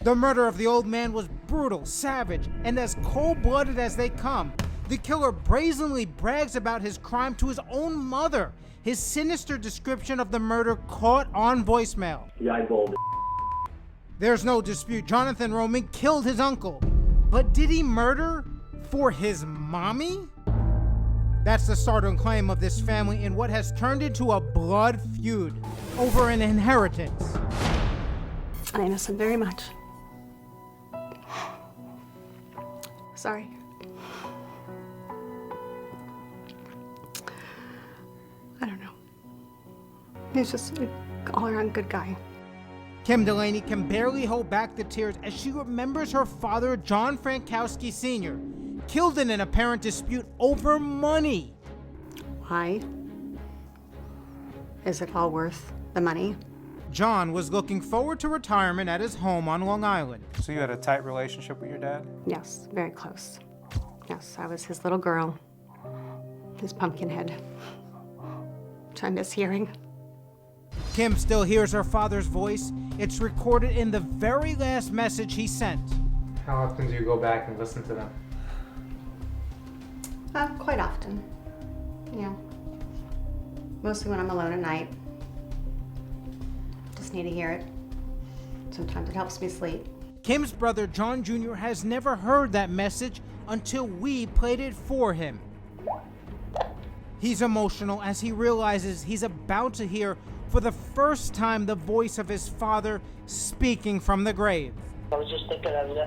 The murder of the old man was brutal, savage, and as cold-blooded as they come. The killer brazenly brags about his crime to his own mother. His sinister description of the murder caught on voicemail. The eyeball. There's no dispute, Jonathan Roman killed his uncle. But did he murder for his mommy? That's the startling claim of this family in what has turned into a blood feud over an inheritance. I miss him very much. Sorry. I don't know. He's just an all-around good guy. Kim Delaney can barely hold back the tears as she remembers her father, John Frankowski Sr., killed in an apparent dispute over money. Why? Is it all worth the money? John was looking forward to retirement at his home on Long Island. So you had a tight relationship with your dad? Yes, very close. Yes, I was his little girl, his pumpkin head, which I miss hearing. Kim still hears her father's voice. It's recorded in the very last message he sent. How often do you go back and listen to them? Quite often. You know, mostly when I'm alone at night. Just need to hear it. Sometimes it helps me sleep. Kim's brother, John Jr., has never heard that message until we played it for him. He's emotional as he realizes he's about to hear for the first time the voice of his father speaking from the grave. I was just thinking of you.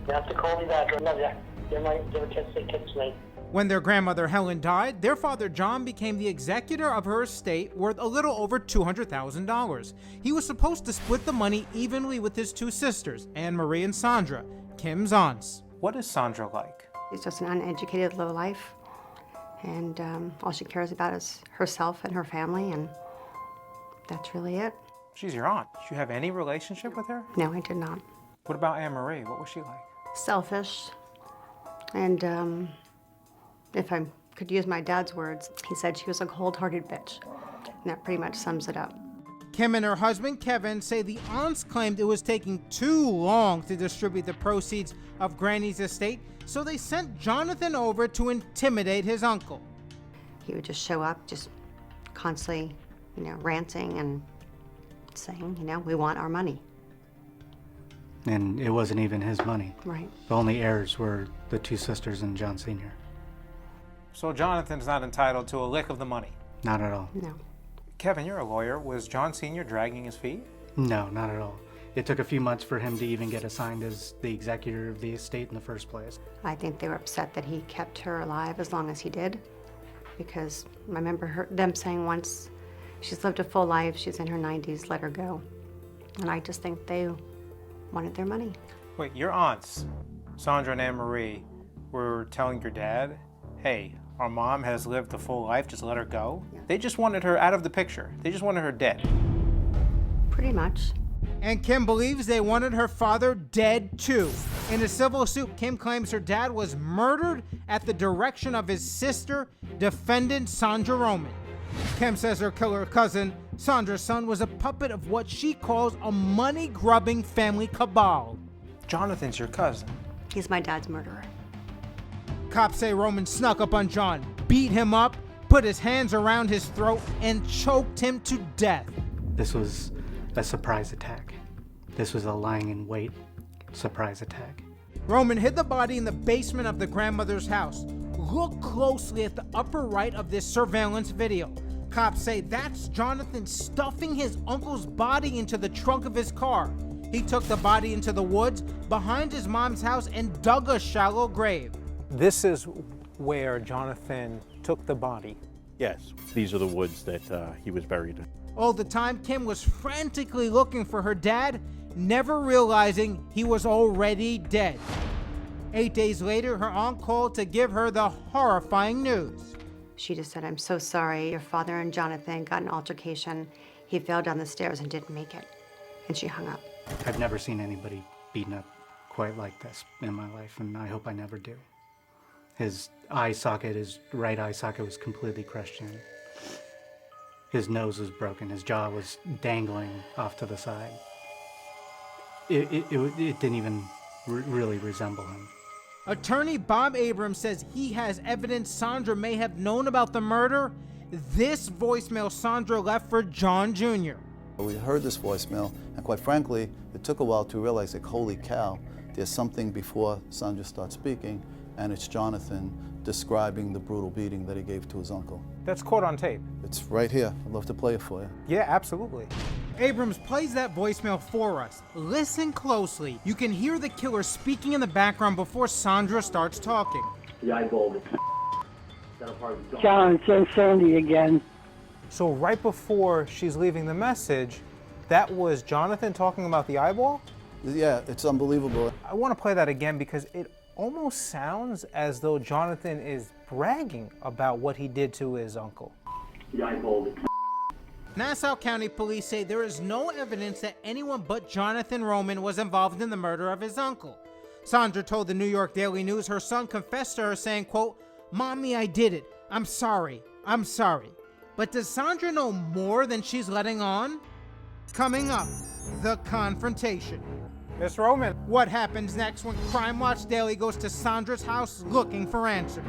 You have to call me back. I love you. You're a kid to me. When their grandmother Helen died, their father John became the executor of her estate worth a little over $200,000. He was supposed to split the money evenly with his two sisters, Anne Marie and Sandra, Kim's aunts. What is Sandra like? She's just an uneducated lowlife, and all she cares about is herself and her family, and that's really it. She's your aunt. Did you have any relationship with her? No, I did not. What about Anne Marie? What was she like? Selfish, and if I could use my dad's words, he said she was a cold-hearted bitch, and that pretty much sums it up. Kim and her husband Kevin say the aunts claimed it was taking too long to distribute the proceeds of Granny's estate, so they sent Jonathan over to intimidate his uncle. He would just show up, just constantly, ranting and saying, we want our money. And it wasn't even his money. Right. The only heirs were the two sisters and John Sr. So Jonathan's not entitled to a lick of the money? Not at all. No. Kevin, you're a lawyer. Was John Sr. dragging his feet? No, not at all. It took a few months for him to even get assigned as the executor of the estate in the first place. I think they were upset that he kept her alive as long as he did, because I remember them saying once, she's lived a full life, she's in her 90s, let her go. And I just think they wanted their money. Wait, your aunts, Sandra and Anne Marie, were telling your dad, hey, our mom has lived a full life, just let her go? Yeah. They just wanted her out of the picture. They just wanted her dead. Pretty much. And Kim believes they wanted her father dead too. In a civil suit, Kim claims her dad was murdered at the direction of his sister, defendant Sandra Roman. Kim says her killer cousin, Sandra's son, was a puppet of what she calls a money-grubbing family cabal. Jonathan's your cousin. He's my dad's murderer. Cops say Roman snuck up on John, beat him up, put his hands around his throat, and choked him to death. This was a surprise attack. This was a lying-in-wait surprise attack. Roman hid the body in the basement of the grandmother's house. Look closely at the upper right of this surveillance video. Cops say that's Jonathan stuffing his uncle's body into the trunk of his car. He took the body into the woods behind his mom's house and dug a shallow grave. This is where Jonathan took the body. Yes, these are the woods that he was buried in. All the time, Kim was frantically looking for her dad, never realizing he was already dead. 8 days later, her aunt called to give her the horrifying news. She just said, I'm so sorry. Your father and Jonathan got an altercation. He fell down the stairs and didn't make it. And she hung up. I've never seen anybody beaten up quite like this in my life, and I hope I never do. His eye socket, his right eye socket was completely crushed in. His nose was broken. His jaw was dangling off to the side. it didn't even really resemble him. Attorney Bob Abrams says he has evidence Sandra may have known about the murder. This voicemail Sandra left for John Jr. We heard this voicemail, and quite frankly, it took a while to realize, like, holy cow, there's something before Sandra starts speaking, and it's Jonathan describing the brutal beating that he gave to his uncle. That's caught on tape. It's right here. I'd love to play it for you. Yeah, absolutely. Abrams plays that voicemail for us. Listen closely. You can hear the killer speaking in the background before Sandra starts talking. The eyeball. John, it's Sandy again. So right before she's leaving the message, that was Jonathan talking about the eyeball? Yeah, it's unbelievable. I want to play that again because it almost sounds as though Jonathan is bragging about what he did to his uncle. The eyeball. Nassau County Police say there is no evidence that anyone but Jonathan Roman was involved in the murder of his uncle. Sandra told the New York Daily News her son confessed to her saying, quote, "Mommy, I did it. I'm sorry. I'm sorry." But does Sandra know more than she's letting on? Coming up, the confrontation. Miss Roman. What happens next when Crime Watch Daily goes to Sandra's house looking for answers?